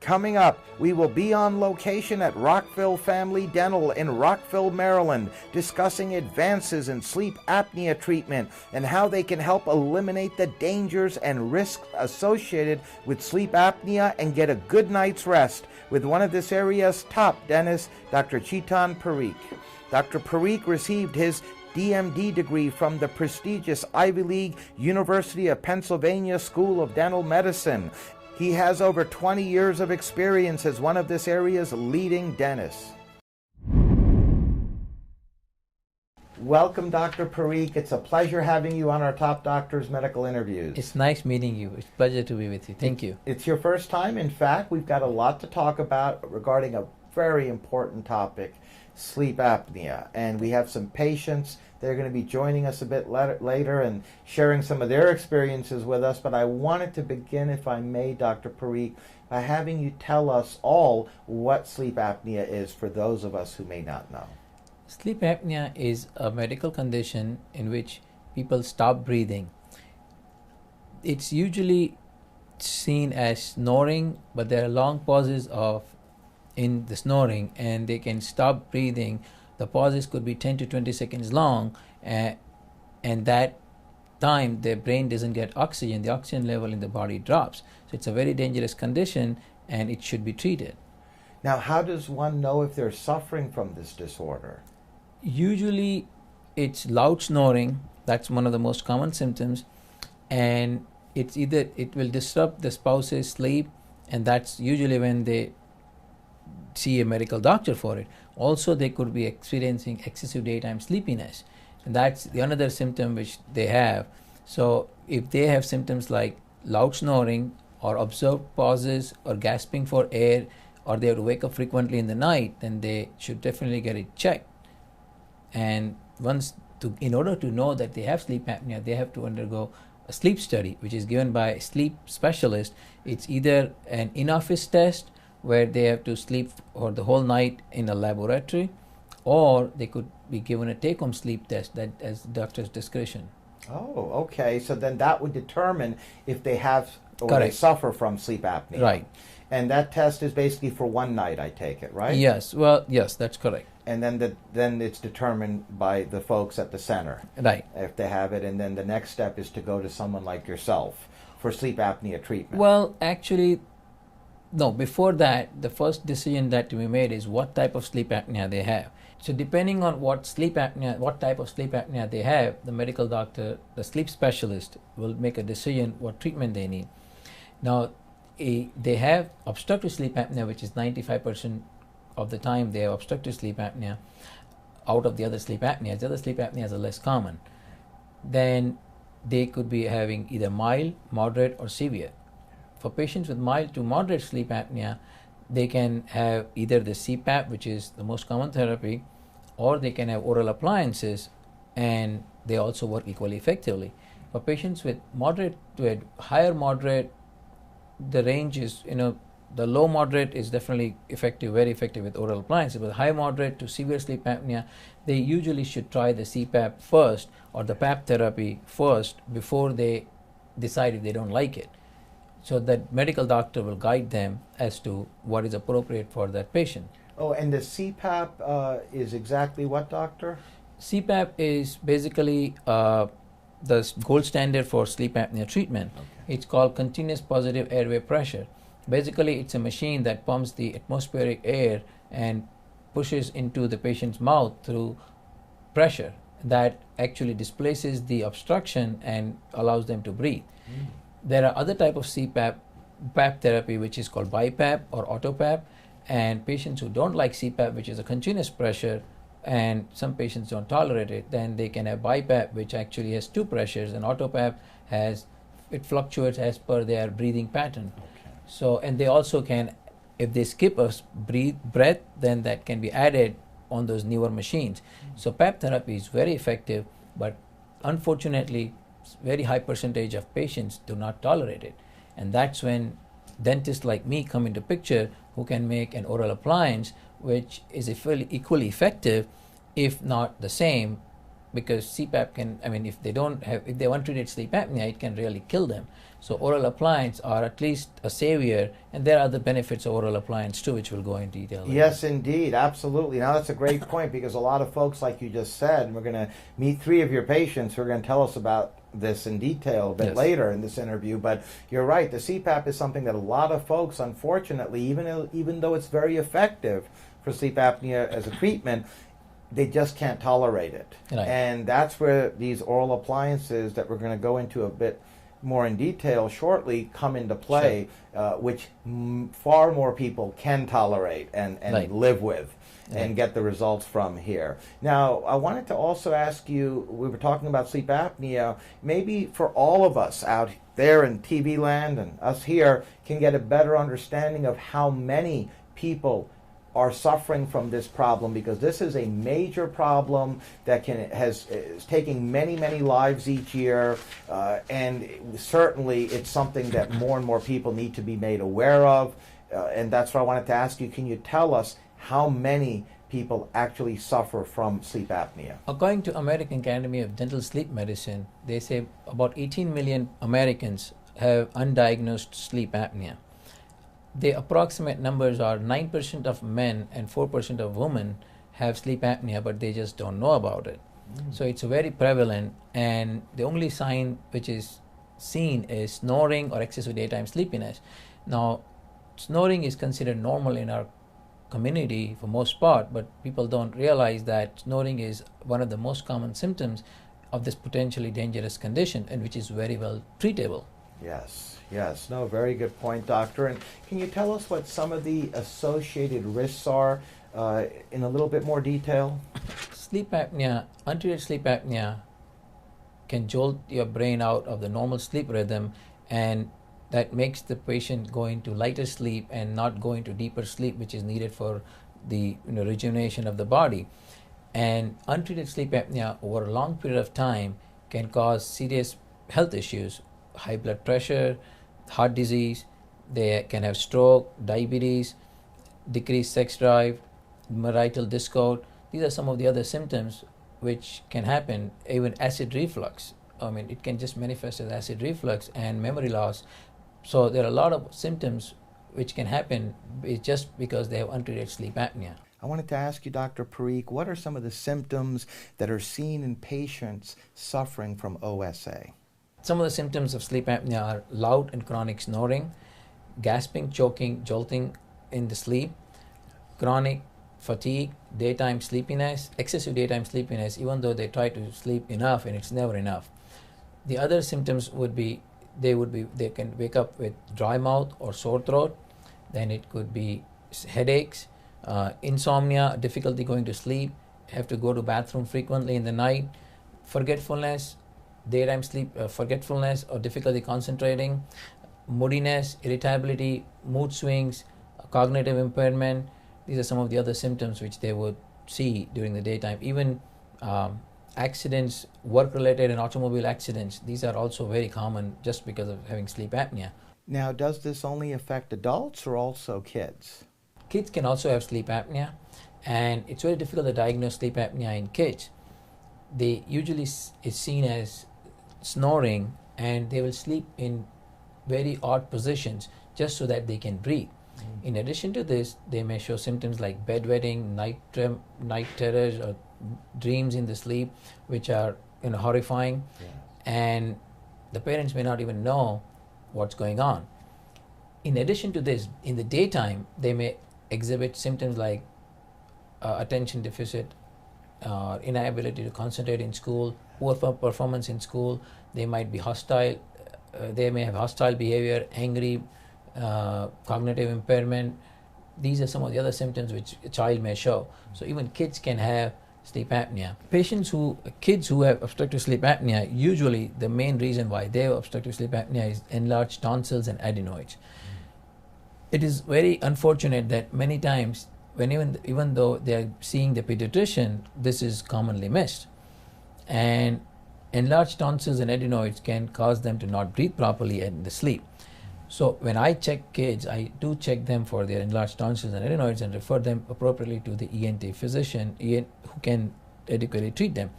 Coming up, we will be on location at Rockville Family Dental in Rockville, Maryland, discussing advances in sleep apnea treatment and how they can help eliminate the dangers and risks associated with sleep apnea and get a good night's rest with one of this area's top dentists, Dr. Chetan Parikh. Dr. Parikh received his DMD degree from the prestigious Ivy League University of Pennsylvania School of Dental Medicine. He has over 20 years of experience as one of this area's leading dentists. Welcome, Dr. Parikh. It's a pleasure having you on our Top Doctors Medical Interviews. It's nice meeting you. It's a pleasure to be with you. Thank you. It's your first time. In fact, we've got a lot to talk about regarding a very important topic, sleep apnea. And we have some patients. They're going to be joining us a bit later and sharing some of their experiences with us. But I wanted to begin, if I may, Dr. Parikh, by having you tell us all what sleep apnea is for those of us who may not know. Sleep apnea is a medical condition in which people stop breathing. It's usually seen as snoring, but there are long pauses in the snoring, and they can stop breathing. The pauses could be 10 to 20 seconds long, and that time their brain doesn't get oxygen. The oxygen level in the body drops. So it's a very dangerous condition, and it should be treated. Now, how does one know if they're suffering from this disorder? Usually it's loud snoring. That's one of the most common symptoms, and it's either it will disrupt the spouse's sleep, and that's usually when they see a medical doctor for it. Also, they could be experiencing excessive daytime sleepiness, and that's the another symptom which they have. So if they have symptoms like loud snoring or observed pauses or gasping for air, or they have to wake up frequently in the night, then they should definitely get it checked. And in order to know that they have sleep apnea, they have to undergo a sleep study, which is given by a sleep specialist. It's either an in-office test where they have to sleep for the whole night in a laboratory, or they could be given a take-home sleep test that as doctor's discretion. Oh, okay. So then that would determine if they have or Correct. they suffer from sleep apnea. Right. And that test is basically for one night, I take it, right? Yes. Well, yes, that's correct. And then it's determined by the folks at the center. Right. If they have it, and then the next step is to go to someone like yourself for sleep apnea treatment. Well, actually, no, before that, the first decision that we made is what type of sleep apnea they have. So depending on what type of sleep apnea they have, the medical doctor, the sleep specialist will make a decision what treatment they need. Now, they have obstructive sleep apnea, which is 95% of the time they have obstructive sleep apnea out of the other sleep apneas. The other sleep apneas are less common. Then they could be having either mild, moderate, or severe. For patients with mild to moderate sleep apnea, they can have either the CPAP, which is the most common therapy, or they can have oral appliances, and they also work equally effectively. For patients with moderate to higher moderate, the range is, the low moderate is definitely effective, very effective with oral appliances. But high moderate to severe sleep apnea, they usually should try the CPAP first or the PAP therapy first before they decide if they don't like it. So that medical doctor will guide them as to what is appropriate for that patient. Oh, and the CPAP is exactly what, doctor? CPAP is basically the gold standard for sleep apnea treatment. Okay. It's called continuous positive airway pressure. Basically, it's a machine that pumps the atmospheric air and pushes into the patient's mouth through pressure that actually displaces the obstruction and allows them to breathe. There are other type of CPAP, PAP therapy, which is called BiPAP or AutoPAP, and patients who don't like CPAP, which is a continuous pressure, and some patients don't tolerate it, then they can have BiPAP, which actually has two pressures, and AutoPAP it fluctuates as per their breathing pattern. Okay. So, and they also can, if they skip a breath, then that can be added on those newer machines. So PAP therapy is very effective, but unfortunately, very high percentage of patients do not tolerate it. And that's when dentists like me come into picture, who can make an oral appliance which is equally effective, if not the same, because CPAP can, I mean, if they have untreated sleep apnea, it can really kill them. So oral appliance are at least a savior, and there are other benefits of oral appliance too, which we'll go into detail later. Yes, indeed, absolutely. Now that's a great point, because a lot of folks, like you just said, and we're going to meet 3 of your patients who are going to tell us about this in detail a bit later in this interview. But you're right, the CPAP is something that a lot of folks, unfortunately, even though it's very effective for sleep apnea as a treatment, they just can't tolerate it. Right. And that's where these oral appliances that we're going to go into a bit more in detail shortly come into play, which far more people can tolerate and live with and get the results from here. Now, I wanted to also ask you, we were talking about sleep apnea, maybe for all of us out there in TV land and us here can get a better understanding of how many people are suffering from this problem, because this is a major problem that is taking many lives each year, and certainly it's something that more and more people need to be made aware of, and that's what I wanted to ask you. Can you tell us how many people actually suffer from sleep apnea? According to American Academy of Dental Sleep Medicine, they say about 18 million Americans have undiagnosed sleep apnea. The approximate numbers are 9% of men and 4% of women have sleep apnea, but they just don't know about it. So it's very prevalent, and the only sign which is seen is snoring or excessive daytime sleepiness. Now, snoring is considered normal in our community for most part, but people don't realize that snoring is one of the most common symptoms of this potentially dangerous condition, and which is very well treatable. Yes. No, very good point, doctor. And can you tell us what some of the associated risks are in a little bit more detail? Sleep apnea, untreated sleep apnea can jolt your brain out of the normal sleep rhythm, and that makes the patient go into lighter sleep and not go into deeper sleep, which is needed for the rejuvenation of the body. And untreated sleep apnea over a long period of time can cause serious health issues: high blood pressure, heart disease. They can have stroke, diabetes, decreased sex drive, marital discord. These are some of the other symptoms which can happen. Even acid reflux, I mean, it can just manifest as acid reflux and memory loss. So there are a lot of symptoms which can happen just because they have untreated sleep apnea. I wanted to ask you, Dr. Parikh, what are some of the symptoms that are seen in patients suffering from OSA? Some of the symptoms of sleep apnea are loud and chronic snoring, gasping, choking, jolting in the sleep, chronic fatigue, daytime sleepiness, excessive daytime sleepiness, even though they try to sleep enough and it's never enough. The other symptoms would be they can wake up with dry mouth or sore throat. Then it could be headaches, insomnia, difficulty going to sleep, have to go to bathroom frequently in the night, forgetfulness, daytime sleep forgetfulness or difficulty concentrating, moodiness, irritability, mood swings, cognitive impairment. These are some of the other symptoms which they would see during the daytime. Even accidents, work-related and automobile accidents, these are also very common just because of having sleep apnea. Now, does this only affect adults or also kids? Kids can also have sleep apnea, and it's very difficult to diagnose sleep apnea in kids. They usually is seen as snoring, and they will sleep in very odd positions just so that they can breathe. In addition to this, they may show symptoms like bedwetting, night terrors, or dreams in the sleep, which are horrifying, and the parents may not even know what's going on. In addition to this, in the daytime, they may exhibit symptoms like attention deficit, inability to concentrate in school, poor performance in school. They might be hostile. They may have hostile behavior, angry, cognitive impairment. These are some of the other symptoms which a child may show. So even kids can have sleep apnea. Kids who have obstructive sleep apnea, usually the main reason why they have obstructive sleep apnea is enlarged tonsils and adenoids. It is very unfortunate that many times, when even though they are seeing the pediatrician, this is commonly missed. And enlarged tonsils and adenoids can cause them to not breathe properly in the sleep. So when I check kids, I do check them for their enlarged tonsils and adenoids and refer them appropriately to the ENT physician who can adequately treat them.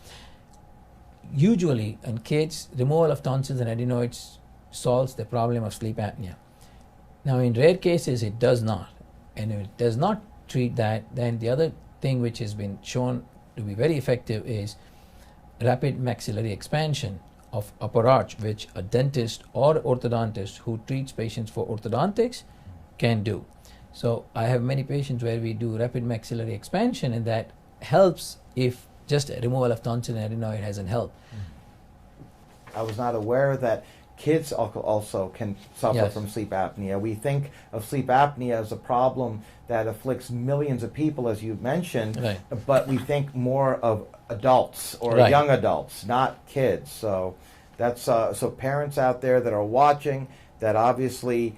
usually in kids, removal of tonsils and adenoids solves the problem of sleep apnea. Now, in rare cases, it does not. And if it does not treat that, then the other thing which has been shown to be very effective is rapid maxillary expansion of upper arch, which a dentist or orthodontist who treats patients for orthodontics can do. So I have many patients where we do rapid maxillary expansion, and that helps if just a removal of tonsil and adenoid hasn't helped. I was not aware that kids also can suffer Yes. from sleep apnea. We think of sleep apnea as a problem that afflicts millions of people, as you mentioned, Right. but we think more of adults or Right. young adults, not kids. So that's so parents out there that are watching that obviously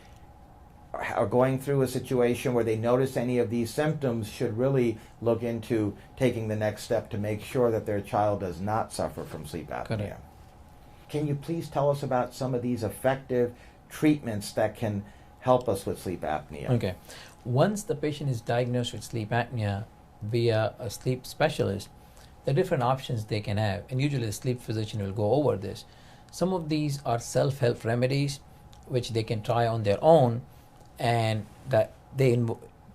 are going through a situation where they notice any of these symptoms should really look into taking the next step to make sure that their child does not suffer from sleep apnea. Correct. Can you please tell us about some of these effective treatments that can help us with sleep apnea? Okay. Once the patient is diagnosed with sleep apnea via a sleep specialist, there are different options they can have, and usually the sleep physician will go over this. Some of these are self-help remedies which they can try on their own, and that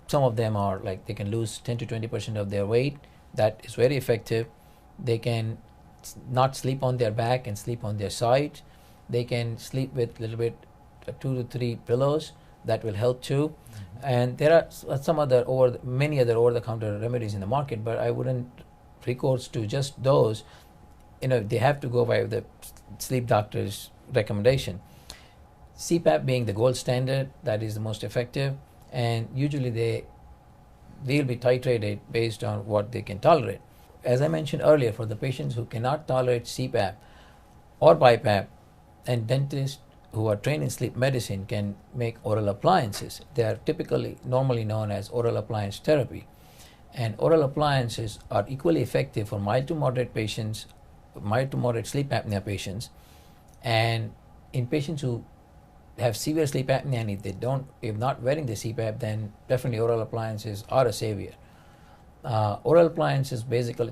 some of them are like they can lose 10 to 20% of their weight. That is very effective. They can not sleep on their back and sleep on their side. They can sleep with a little bit 2 to 3 pillows. That will help too. And there are many other over-the-counter remedies in the market, but I wouldn't recourse to just those. They have to go by the sleep doctor's recommendation. CPAP being the gold standard, that is the most effective, and usually they'll be titrated based on what they can tolerate. As I mentioned earlier, for the patients who cannot tolerate CPAP or BiPAP, and dentists who are trained in sleep medicine can make oral appliances. They are normally known as oral appliance therapy. And oral appliances are equally effective for mild to moderate sleep apnea patients. And in patients who have severe sleep apnea, and if not wearing the CPAP, then definitely oral appliances are a savior. Oral appliances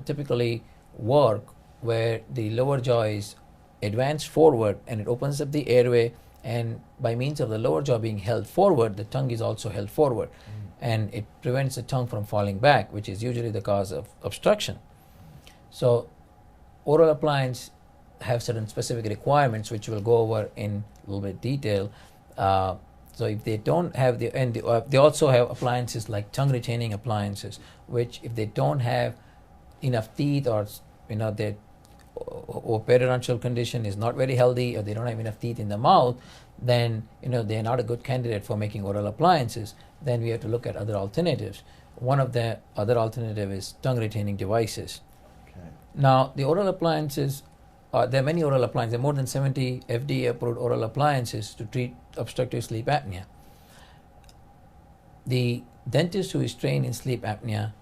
typically work where the lower jaw is advanced forward and it opens up the airway, and by means of the lower jaw being held forward, the tongue is also held forward, and it prevents the tongue from falling back, which is usually the cause of obstruction. So oral appliance have certain specific requirements which we'll go over in a little bit detail. So if they don't have they also have appliances like tongue retaining appliances, which if they don't have enough teeth, or their periodontal condition is not very healthy, or they don't have enough teeth in the mouth, then they're not a good candidate for making oral appliances. Then we have to look at other alternatives. One of the other alternative is tongue retaining devices. Okay. Now the oral appliances, there are many oral appliances. There are more than 70 FDA approved oral appliances to treat obstructive sleep apnea. The dentist who is trained in sleep apnea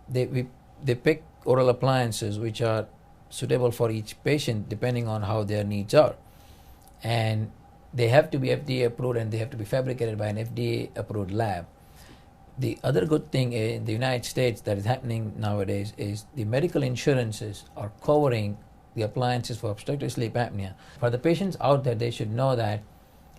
they pick oral appliances which are suitable for each patient depending on how their needs are, and they have to be FDA approved, and they have to be fabricated by an FDA approved lab. The other good thing in the United States that is happening nowadays is the medical insurances are covering the appliances for obstructive sleep apnea. For the patients out there, they should know that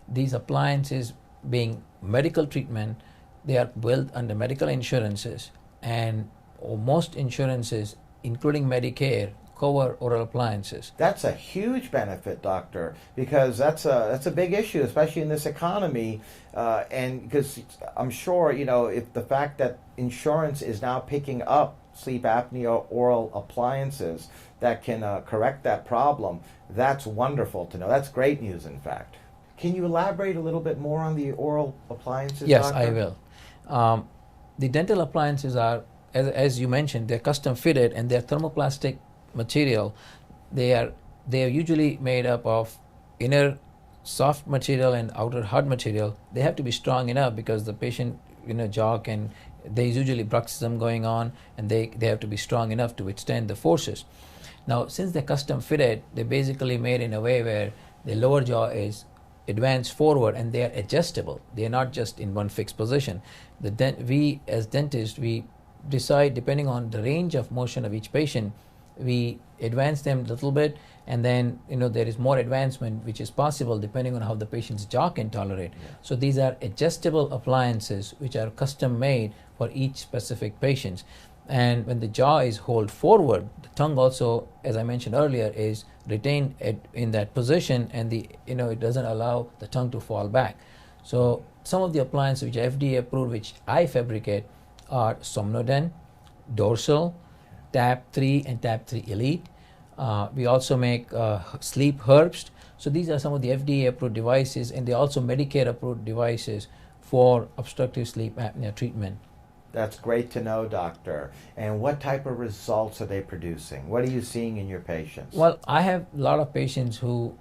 these appliances being medical treatment, they are built under medical insurances, and most insurances, including Medicare, cover oral appliances. That's a huge benefit, doctor, because that's a big issue, especially in this economy, and because I'm sure if the fact that insurance is now picking up sleep apnea oral appliances that can correct that problem, that's wonderful to know. That's great news, in fact. Can you elaborate a little bit more on the oral appliances, Yes, doctor? I will. The dental appliances are, as you mentioned, they're custom fitted, and they're thermoplastic material. They are usually made up of inner soft material and outer hard material. They have to be strong enough because the patient jaw there's usually bruxism going on, and they have to be strong enough to withstand the forces. Now, since they're custom fitted, they're basically made in a way where the lower jaw is advanced forward, and they are adjustable. They are not just in one fixed position. We as dentists, we decide depending on the range of motion of each patient, we advance them a little bit, and then there is more advancement which is possible depending on how the patient's jaw can tolerate. Yeah. So these are adjustable appliances which are custom made for each specific patient. And when the jaw is held forward, the tongue also, as I mentioned earlier, is retained in that position, and it doesn't allow the tongue to fall back. So some of the appliances which are FDA approved, which I fabricate, are Somnodent, Dorsal, Tab 3 and Tab 3 Elite. We also make Sleep Herbst. So these are some of the FDA approved devices, and they are also Medicare approved devices for obstructive sleep apnea treatment. That's great to know, doctor. And what type of results are they producing? What are you seeing in your patients? Well, I have a lot of patients who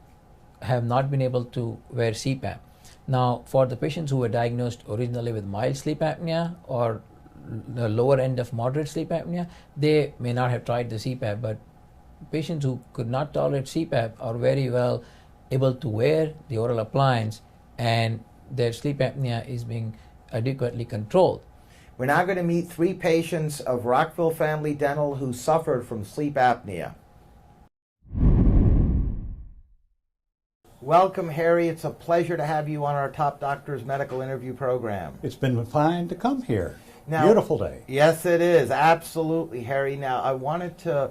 have not been able to wear CPAP. Now, for the patients who were diagnosed originally with mild sleep apnea or the lower end of moderate sleep apnea, they may not have tried the CPAP, but patients who could not tolerate CPAP are very well able to wear the oral appliance, and their sleep apnea is being adequately controlled. We're now going to meet 3 patients of Rockville Family Dental who suffered from sleep apnea. Welcome, Harry. It's a pleasure to have you on our Top Doctors Medical Interview program. It's been fine to come here. Now, beautiful day. Yes, it is. Absolutely, Harry. Now, I wanted to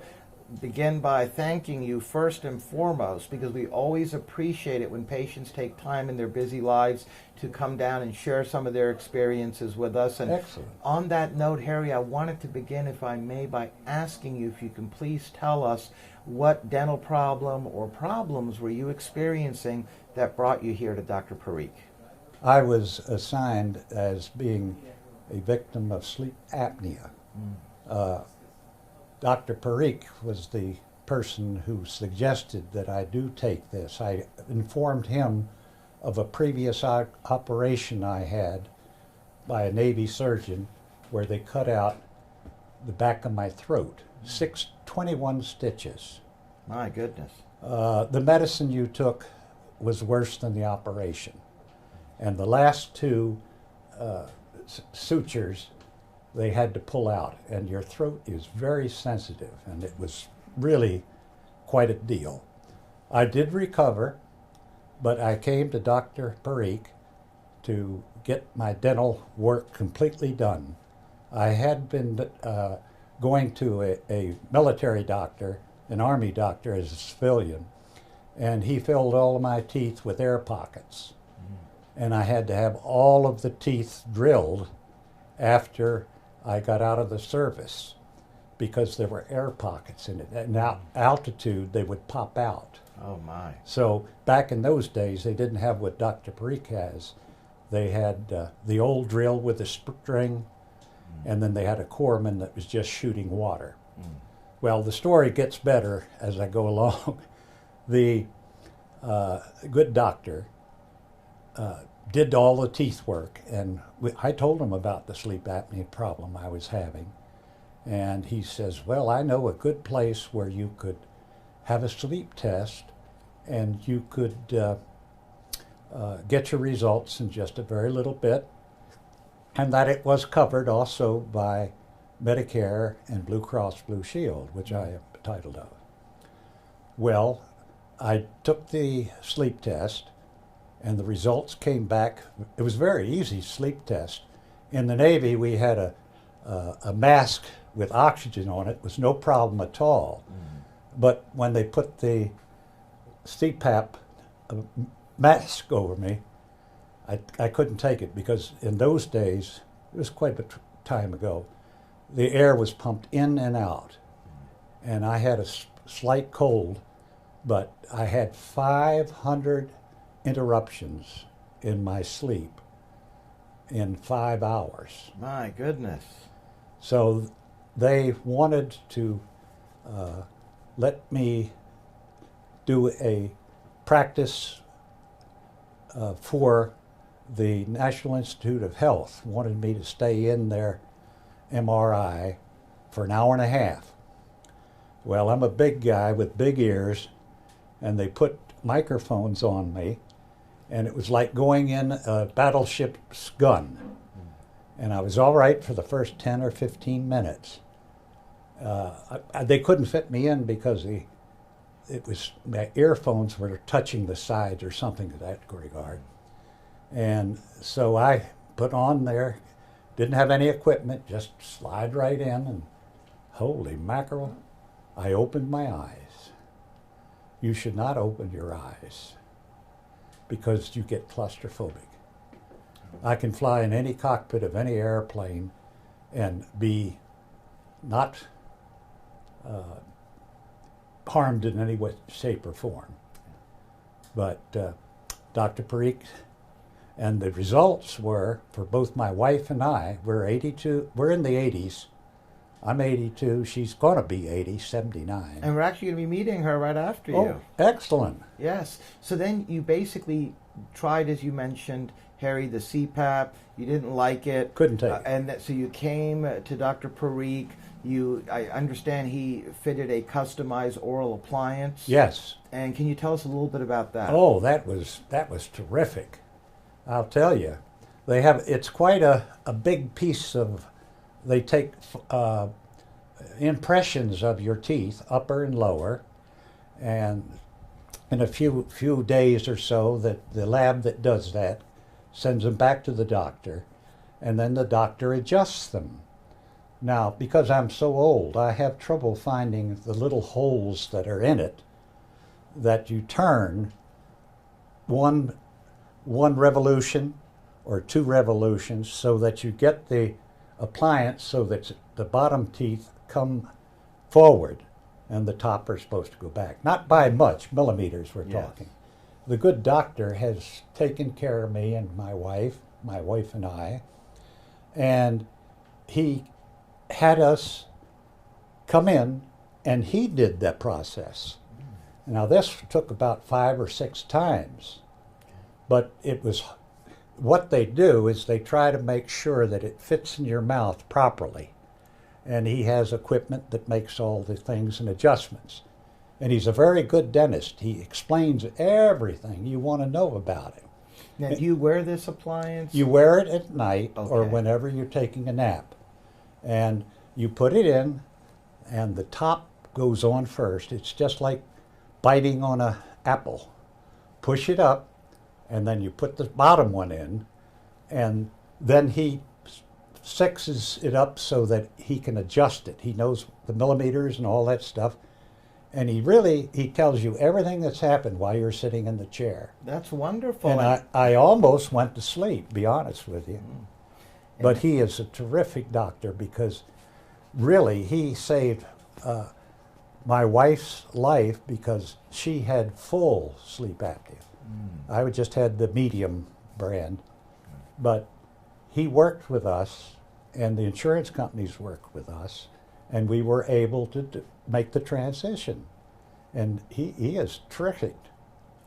begin by thanking you first and foremost, because we always appreciate it when patients take time in their busy lives to come down and share some of their experiences with us. And excellent. On that note, Harry, I wanted to begin, if I may, by asking you if you can please tell us what dental problem or problems were you experiencing that brought you here to Dr. Parikh? I was assigned as being a victim of sleep apnea. Dr. Parikh was the person who suggested that I do take this. I informed him of a previous operation I had by a Navy surgeon where they cut out the back of my throat, 21 stitches. My goodness. The medicine you took was worse than the operation. And the last 2 sutures they had to pull out, and your throat is very sensitive, and it was really quite a deal. I did recover, but I came to Dr. Parikh to get my dental work completely done. I had been going to a military doctor, an Army doctor as a civilian, and he filled all of my teeth with air pockets. And I had to have all of the teeth drilled after I got out of the service because there were air pockets in it. And now altitude, they would pop out. Oh my. So back in those days, they didn't have what Dr. Parikh has. They had the old drill with a string, and then they had a coreman that was just shooting water. Well, the story gets better as I go along. The good doctor did all the teeth work, and I told him about the sleep apnea problem I was having. And he says, well, I know a good place where you could have a sleep test and you could get your results in just a very little bit, and that it was covered also by Medicare and Blue Cross Blue Shield, which I am entitled of. Well, I took the sleep test, and the results came back. It was a very easy sleep test. In the Navy, we had a mask with oxygen on it. It was no problem at all. But when they put the CPAP mask over me, I couldn't take it, because in those days, it was quite a time ago, the air was pumped in and out. And I had a slight cold, but I had 500 interruptions in my sleep in 5 hours. My goodness. So they wanted to let me do a practice for the National Institute of Health, wanted me to stay in their MRI for an hour and a half. Well, I'm a big guy with big ears, and they put microphones on me, and it was like going in a battleship's gun. And I was all right for the first 10 or 15 minutes. They couldn't fit me in because my earphones were touching the sides or something to that regard. And so I put on there, didn't have any equipment, just slide right in, and holy mackerel, I opened my eyes. You should not open your eyes because you get claustrophobic. I can fly in any cockpit of any airplane and be not harmed in any way, shape, or form. But Dr. Parikh, and the results were, for both my wife and I, we're 82, we're in the 80s. I'm 82, she's going to be 80, 79. And we're actually going to be meeting her right after you. Oh, excellent. Yes. So then you basically tried, as you mentioned, Harry, the CPAP. You didn't like it. Couldn't take it. And so you came to Dr. Parikh. I understand he fitted a customized oral appliance. Yes. And can you tell us a little bit about that? Oh, that was terrific. I'll tell you. It's quite a big piece of, they take impressions of your teeth, upper and lower, and in a few days or so, that the lab that does that sends them back to the doctor, and then the doctor adjusts them. Now, because I'm so old, I have trouble finding the little holes that are in it that you turn one revolution or 2 revolutions so that you get the appliance so that the bottom teeth come forward and the top are supposed to go back. Not by much, millimeters we're talking. The good doctor has taken care of me and my wife and I, and he had us come in and he did that process. Now this took about 5 or 6 times, but it was, what they do is they try to make sure that it fits in your mouth properly. And he has equipment that makes all the things and adjustments. And he's a very good dentist. He explains everything you want to know about him. Now, do you wear this appliance? You wear it at night or Okay. whenever you're taking a nap. And you put it in, and the top goes on first. It's just like biting on an apple. Push it up, and then you put the bottom one in, and then he sixes it up so that he can adjust it. He knows the millimeters and all that stuff. And he tells you everything that's happened while you're sitting in the chair. That's wonderful. And I almost went to sleep, be honest with you. But he is a terrific doctor because really he saved my wife's life because she had full sleep apnea. I just had the medium brand. But he worked with us, and the insurance companies worked with us, and we were able to make the transition. And he is terrific.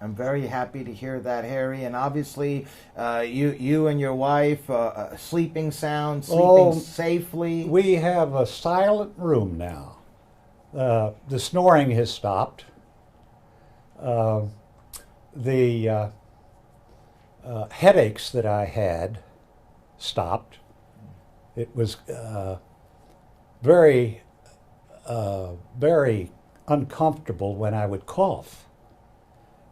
I'm very happy to hear that, Harry. And obviously, you and your wife, sleeping sound, sleeping safely. We have a silent room now. The snoring has stopped. The headaches that I had stopped. It was very uncomfortable when I would cough.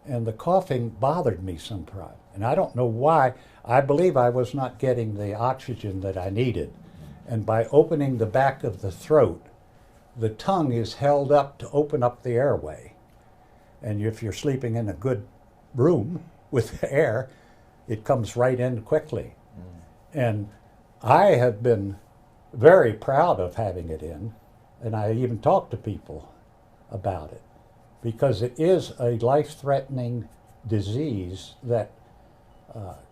And the coughing bothered me sometimes. And I don't know why. I believe I was not getting the oxygen that I needed. And by opening the back of the throat, the tongue is held up to open up the airway. And if you're sleeping in a good room with air, it comes right in quickly. And I have been very proud of having it in, and I even talk to people about it, because it is a life-threatening disease that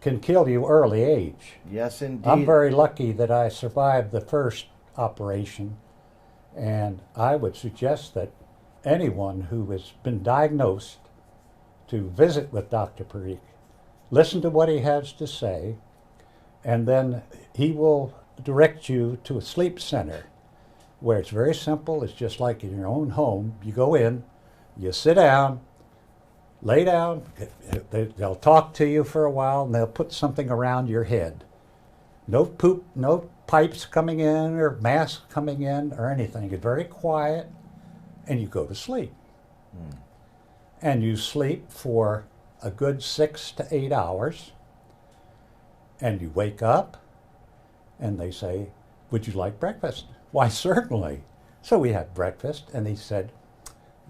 can kill you early age. Yes, indeed. I'm very lucky that I survived the first operation, and I would suggest that anyone who has been diagnosed to visit with Dr. Parikh, listen to what he has to say, and then he will direct you to a sleep center where it's very simple. It's just like in your own home. You go in, you sit down, lay down, they'll talk to you for a while, and they'll put something around your head. No poop, no pipes coming in or masks coming in or anything. It's very quiet, and you go to sleep. And you sleep for a good 6 to 8 hours, and you wake up, and they say, "Would you like breakfast?" "Why, certainly." So we had breakfast, and he said,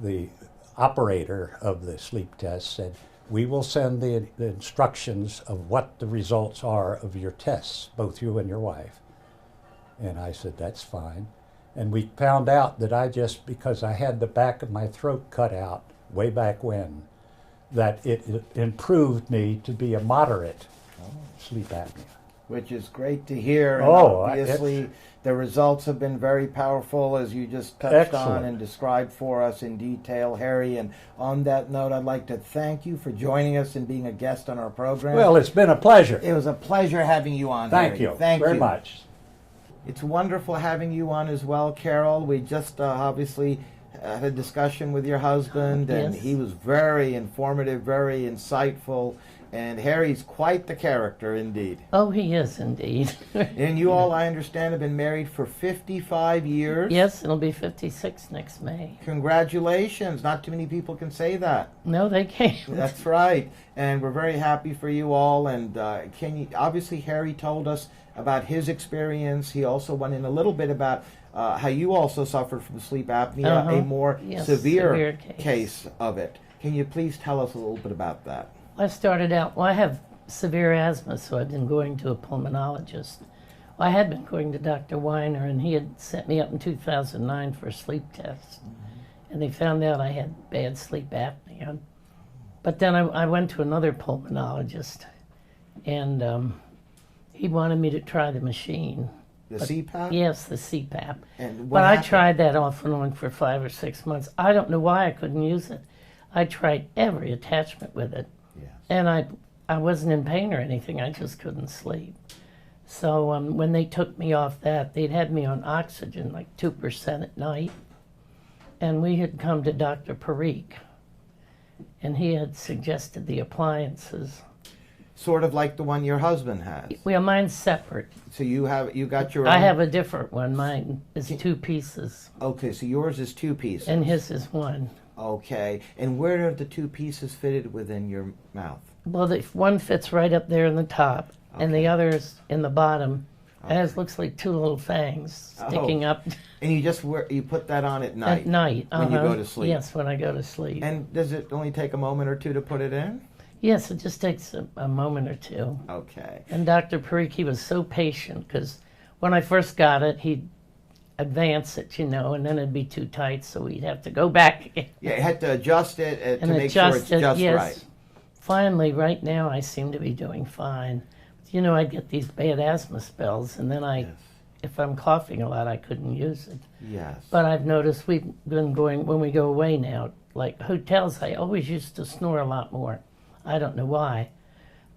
the operator of the sleep test said, "We will send the instructions of what the results are of your tests, both you and your wife." And I said, "That's fine." And we found out that because I had the back of my throat cut out way back when, that it improved me to be a moderate sleep apnea. Which is great to hear. And Oh, obviously, the results have been very powerful, as you just touched on Excellent. and described for us in detail, Harry. And on that note, I'd like to thank you for joining us and being a guest on our program. Well, it's been a pleasure. It was a pleasure having you on, Thank Harry. you Thank very you much. It's wonderful having you on as well, Carol. We just obviously had a discussion with your husband, and Yes. he was very informative, very insightful. And Harry's quite the character indeed. Oh, he is indeed. And you all, I understand, have been married for 55 years. Yes, it'll be 56 next May. Congratulations. Not too many people can say that. No, they can't. That's right. And we're very happy for you all. And obviously, Harry told us about his experience. He also went in a little bit about how you also suffered from sleep apnea, a more Yes, severe severe case of it. Can you please tell us a little bit about that? I started out, I have severe asthma, so I've been going to a pulmonologist. I had been going to Dr. Weiner, and he had set me up in 2009 for a sleep test. And they found out I had bad sleep apnea. But then I went to another pulmonologist, and he wanted me to try the machine. The CPAP? Yes, the CPAP. And what But I happened? tried that off and on for 5 or 6 months. I don't know why I couldn't use it. I tried every attachment with it. Yes. And I wasn't in pain or anything. I just couldn't sleep. So when they took me off that, they'd had me on oxygen, like 2% at night. And we had come to Dr. Parikh, and he had suggested the appliances. Sort of like the one your husband has. Well, mine's separate. So you got your own. I have a different one. Mine is 2 pieces, Okay, so yours is 2 pieces. and his is 1. Okay, and where are the 2 pieces fitted within your mouth? Well, the one fits right up there in the top, and the Okay. other is in the bottom. It has looks like 2 little fangs sticking up And you put that on at night. at night. when you go to sleep. Yes, when I go to sleep. And does it only take a moment or two to put it in? Yes, it just takes a moment or two. Okay. And Dr. Parikh, he was so patient, because when I first got it, he'd advance it, and then it'd be too tight, so we'd have to go back again. Yeah, you had to adjust it to and make sure it's adjust it, just yes. right. Finally, right now, I seem to be doing fine. I'd get these bad asthma spells, and then Yes. if I'm coughing a lot, I couldn't use it. Yes. But I've noticed we've been going, when we go away now, like hotels, I always used to snore a lot more. I don't know why,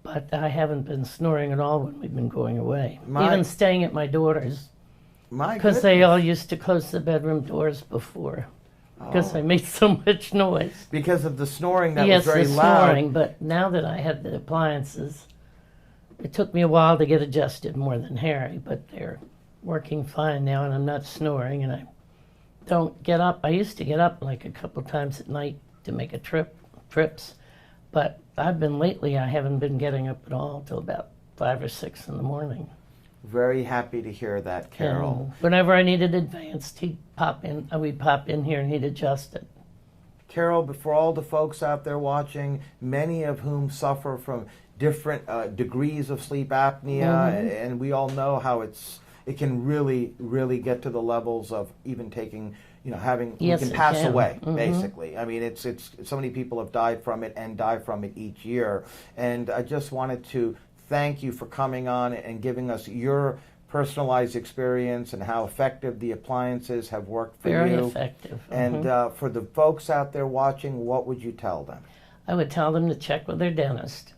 but I haven't been snoring at all when we've been going away. Even staying at my daughter's, My because they goodness. all used to close the bedroom doors before, because I made so much noise. Because of the snoring that Yes, was very the loud. snoring, but now that I have the appliances, it took me a while to get adjusted more than Harry, but they're working fine now, and I'm not snoring, and I don't get up. I used to get up like a couple times at night to make trips, but I haven't been getting up at all till about 5 or 6 in the morning. Very happy to hear that, Carol. And whenever I needed advanced, we'd pop in here and he'd adjust it. Carol, but for all the folks out there watching, many of whom suffer from different degrees of sleep apnea, and we all know how it can really, really get to the levels of even taking, Yes, we can it pass can. away, basically. I mean, it's so many people have died from it and die from it each year. And I just wanted to thank you for coming on and giving us your personalized experience and how effective the appliances have worked for Very you. effective. And for the folks out there watching, what would you tell them? I would tell them to check with their dentist,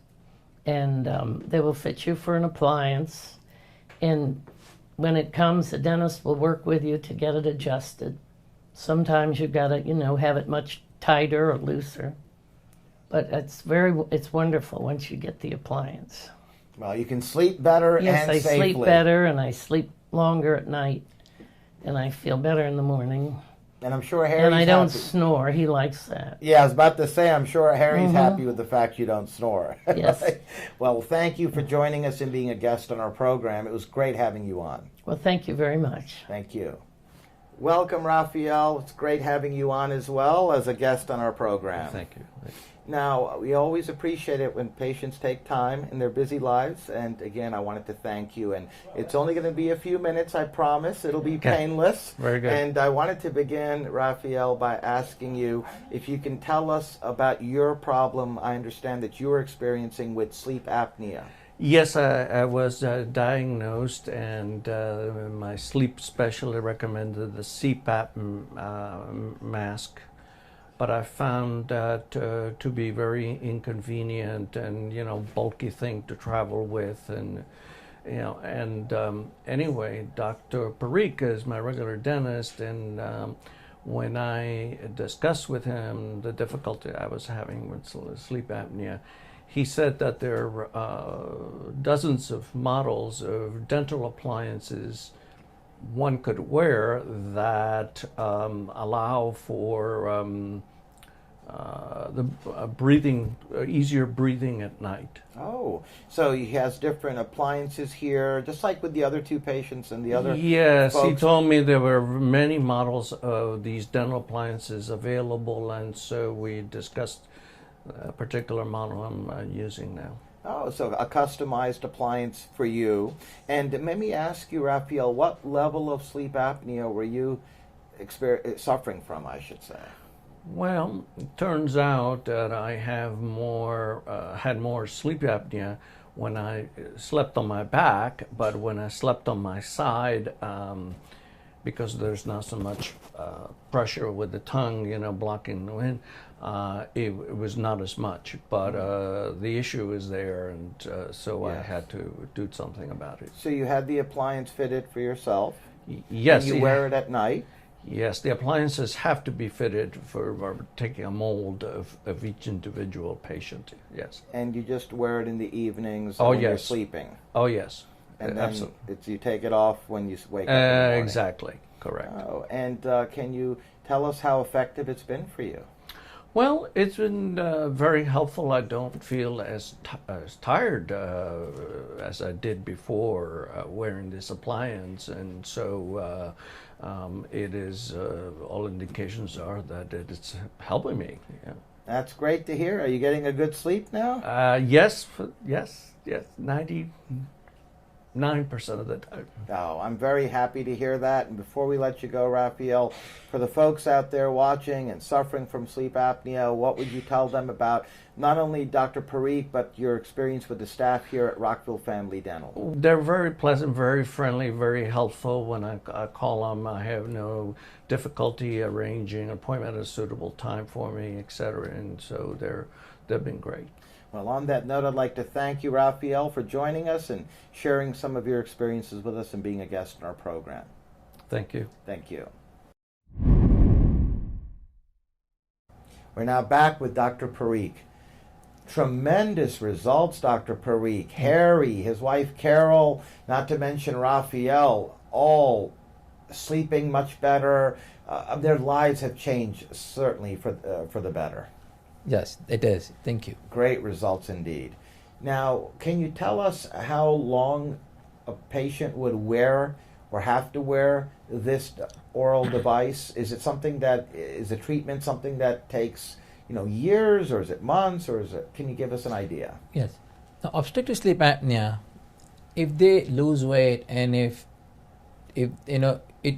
and they will fit you for an appliance. And when it comes, the dentist will work with you to get it adjusted. Sometimes you've got to, have it much tighter or looser. But it's wonderful once you get the appliance. Well, you can sleep better Yes, and I safely. sleep better, and I sleep longer at night, and I feel better in the morning. And I'm sure Harry's And I don't happy. snore. He likes that. Yeah, I was about to say, I'm sure Harry's happy with the fact you don't snore. Yes. Well, thank you for joining us and being a guest on our program. It was great having you on. Well, thank you very much. Thank you. Welcome, Raphael. It's great having you on as well as a guest on our program. Thank you. Now, we always appreciate it when patients take time in their busy lives. And again, I wanted to thank you. And it's only going to be a few minutes, I promise. It'll be painless. Very good. And I wanted to begin, Raphael, by asking you if you can tell us about your problem. I understand that you're experiencing with sleep apnea. Yes, I was diagnosed, and my sleep specialist recommended the CPAP mask. But I found that to be very inconvenient and, bulky thing to travel with. And, anyway, Dr. Parikh is my regular dentist. And when I discussed with him the difficulty I was having with sleep apnea, he said that there are dozens of models of dental appliances one could wear that allow for the breathing, easier breathing at night. Oh, so he has different appliances here, just like with the other two patients and the other Yes, he folks. told me there were many models of these dental appliances available, and so we discussed a particular model I'm using now. Oh, so a customized appliance for you. And let me ask you, Raphael, what level of sleep apnea were you suffering from, I should say? Well, it turns out that I have had more sleep apnea when I slept on my back, but when I slept on my side, because there's not so much pressure with the tongue, blocking the wind, it was not as much. But the issue is there, and so I had to do something about it. So you had the appliance fitted for yourself. Yes. And you wear it at night. Yes, the appliances have to be fitted for taking a mold of each individual patient. Yes. And you just wear it in the evenings Oh, when you're yes. sleeping. Oh, yes. And then Absolutely. you take it off when you wake up in the morning. Exactly. Correct. Oh, and can you tell us how effective it's been for you? Well, it's been very helpful. I don't feel as tired as I did before wearing this appliance, and so it is. All indications are that it's helping me. Yeah. That's great to hear. Are you getting a good sleep now? Yes, 99% of the time. Oh, I'm very happy to hear that. And before we let you go, Raphael, for the folks out there watching and suffering from sleep apnea, what would you tell them about not only Dr. Parikh, but your experience with the staff here at Rockville Family Dental? They're very pleasant, very friendly, very helpful. When I call them, I have no difficulty arranging an appointment at a suitable time for me, etc. And so they've been great. Well, on that note, I'd like to thank you, Raphael, for joining us and sharing some of your experiences with us and being a guest in our program. Thank you. Thank you. We're now back with Dr. Parikh. Tremendous results, Dr. Parikh. Harry, his wife Carol, not to mention Raphael, all sleeping much better. Their lives have changed, certainly, for the better. Yes, it is. Thank you. Great results indeed. Now, can you tell us how long a patient would wear or have to wear this oral device? Is it something that is a treatment something that takes years, or is it months, or is it? Can you give us an idea? Yes. Now, obstructive sleep apnea, if they lose weight and if it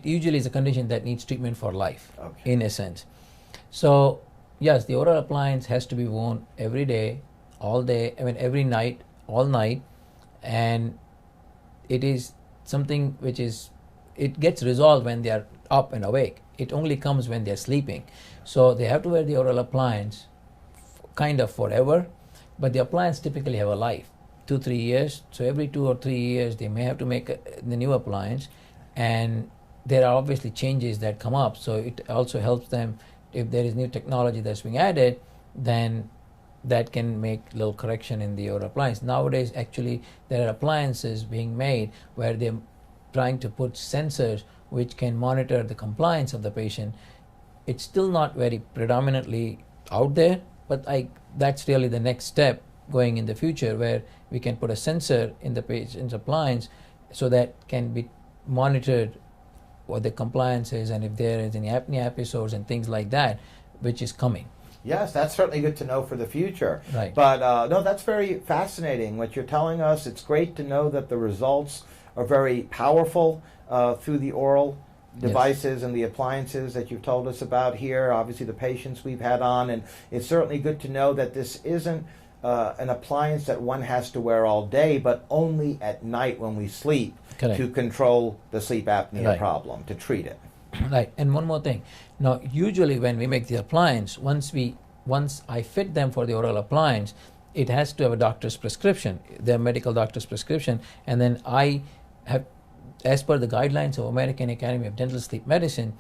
usually is a condition that needs treatment for life, Okay. in a sense. So yes, the oral appliance has to be worn every day, all day, every night, all night, and it is something which it gets resolved when they are up and awake. It only comes when they are sleeping. So they have to wear the oral appliance kind of forever, but the appliance typically have a life, 2-3 years. So every 2 or 3 years they may have to make the new appliance, and there are obviously changes that come up. So it also helps them. If there is new technology that's being added, then that can make a little correction in the oral appliance. Nowadays, actually, there are appliances being made where they trying to put sensors which can monitor the compliance of the patient. It's still not very predominantly out there, but that's really the next step going in the future, where we can put a sensor in the patient's appliance so that can be monitored what the compliance is and if there is any apnea episodes and things like that, which is coming. Yes, that's certainly good to know for the future. Right. But no, that's very fascinating what you're telling us. It's great to know that the results are very powerful through the oral devices and the appliances that you've told us about here. Obviously, the patients we've had on, and it's certainly good to know that this isn't an appliance that one has to wear all day, but only at night when we sleep. Correct. To control the sleep apnea Right. problem, to treat it. Right. And one more thing. Now, usually when we make the appliance, once I fit them for the oral appliance, it has to have a doctor's prescription, the medical doctor's prescription, and then I have, as per the guidelines of American Academy of Dental Sleep Medicine,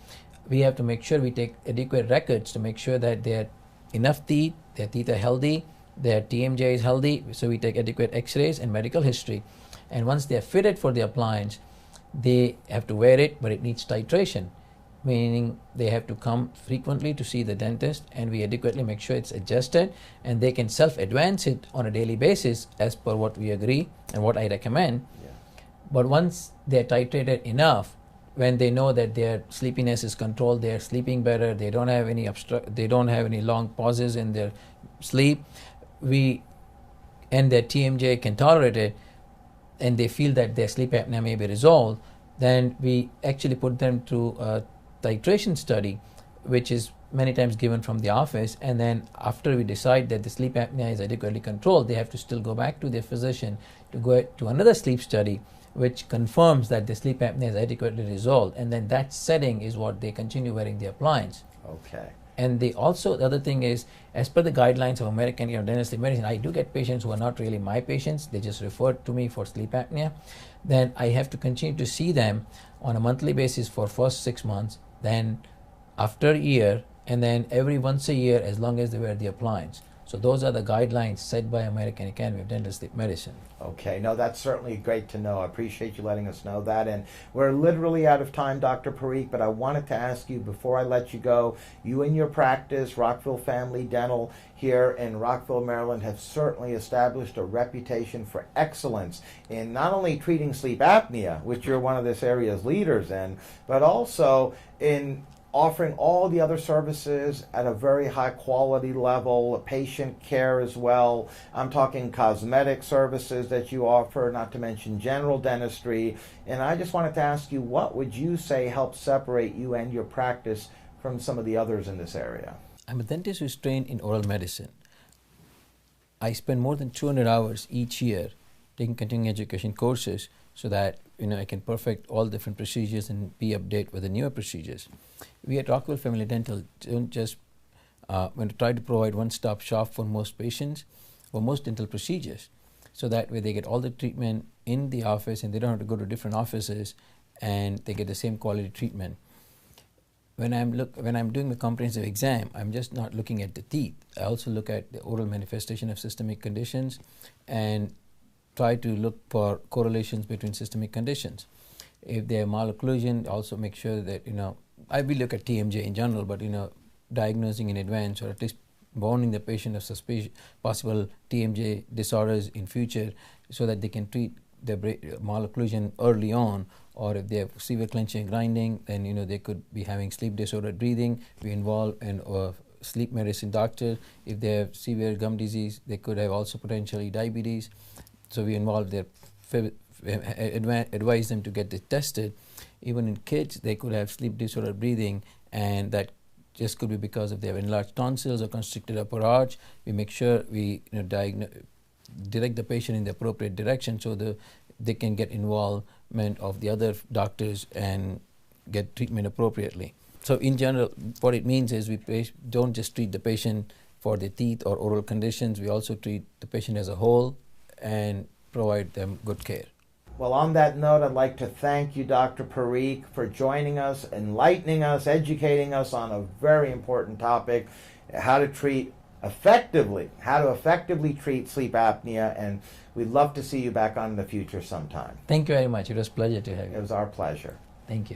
we have to make sure we take adequate records to make sure that they are enough teeth, their teeth are healthy, their TMJ is healthy, so we take adequate x-rays and medical history. And once they are fitted for the appliance, they have to wear it, but it needs titration, meaning they have to come frequently to see the dentist, and we adequately make sure it's adjusted, and they can self-advance it on a daily basis as per what we agree and what I recommend. Yeah. But once they're titrated enough, when they know that their sleepiness is controlled, they're sleeping better, they don't have any long pauses in their sleep, and their TMJ can tolerate it, and they feel that their sleep apnea may be resolved, then we actually put them through a titration study, which is many times given from the office, and then after we decide that the sleep apnea is adequately controlled, they have to still go back to their physician to go to another sleep study which confirms that the sleep apnea is adequately resolved, and then that setting is what they continue wearing the appliance. Okay. And the other thing is, as per the guidelines of American Dental Sleep Medicine, I do get patients who are not really my patients, they just refer to me for sleep apnea. Then I have to continue to see them on a monthly basis for first 6 months, then after a year, and then every once a year as long as they wear the appliance. So those are the guidelines set by American Academy of Dental Sleep Medicine. Okay, no, that's certainly great to know. I appreciate you letting us know that. And we're literally out of time, Dr. Parikh, but I wanted to ask you before I let you go, you and your practice, Rockville Family Dental here in Rockville, Maryland, have certainly established a reputation for excellence in not only treating sleep apnea, which you're one of this area's leaders in, but also in offering all the other services at a very high quality level, patient care as well. I'm talking cosmetic services that you offer, not to mention general dentistry. And I just wanted to ask you, what would you say helps separate you and your practice from some of the others in this area? I'm a dentist who's trained in oral medicine. I spend more than 200 hours each year taking continuing education courses so that I can perfect all different procedures and be updated with the newer procedures. We at Rockville Family Dental don't just want to try to provide one-stop shop for most patients, for most dental procedures, so that way they get all the treatment in the office and they don't have to go to different offices, and they get the same quality treatment. When I'm doing the comprehensive exam, I'm just not looking at the teeth. I also look at the oral manifestation of systemic conditions and try to look for correlations between systemic conditions. If they have malocclusion, also make sure that, I will look at TMJ in general, but, diagnosing in advance, or at least warning the patient of possible TMJ disorders in future, so that they can treat the malocclusion early on. Or if they have severe clenching and grinding, then, they could be having sleep disordered breathing. We involve a sleep medicine doctor. If they have severe gum disease, they could have also potentially diabetes. So we involve advise them to get it tested. Even in kids, they could have sleep disordered breathing, and that just could be because if they have enlarged tonsils or constricted upper arch. We make sure we direct the patient in the appropriate direction so they can get involvement of the other doctors and get treatment appropriately. So in general, what it means is we don't just treat the patient for the teeth or oral conditions, we also treat the patient as a whole and provide them good care. Well, on that note, I'd like to thank you, Dr. Parikh, for joining us, enlightening us, educating us on a very important topic, how to treat how to effectively treat sleep apnea, and we'd love to see you back on in the future sometime. Thank you very much. It was a pleasure to have It you. was our pleasure. Thank you.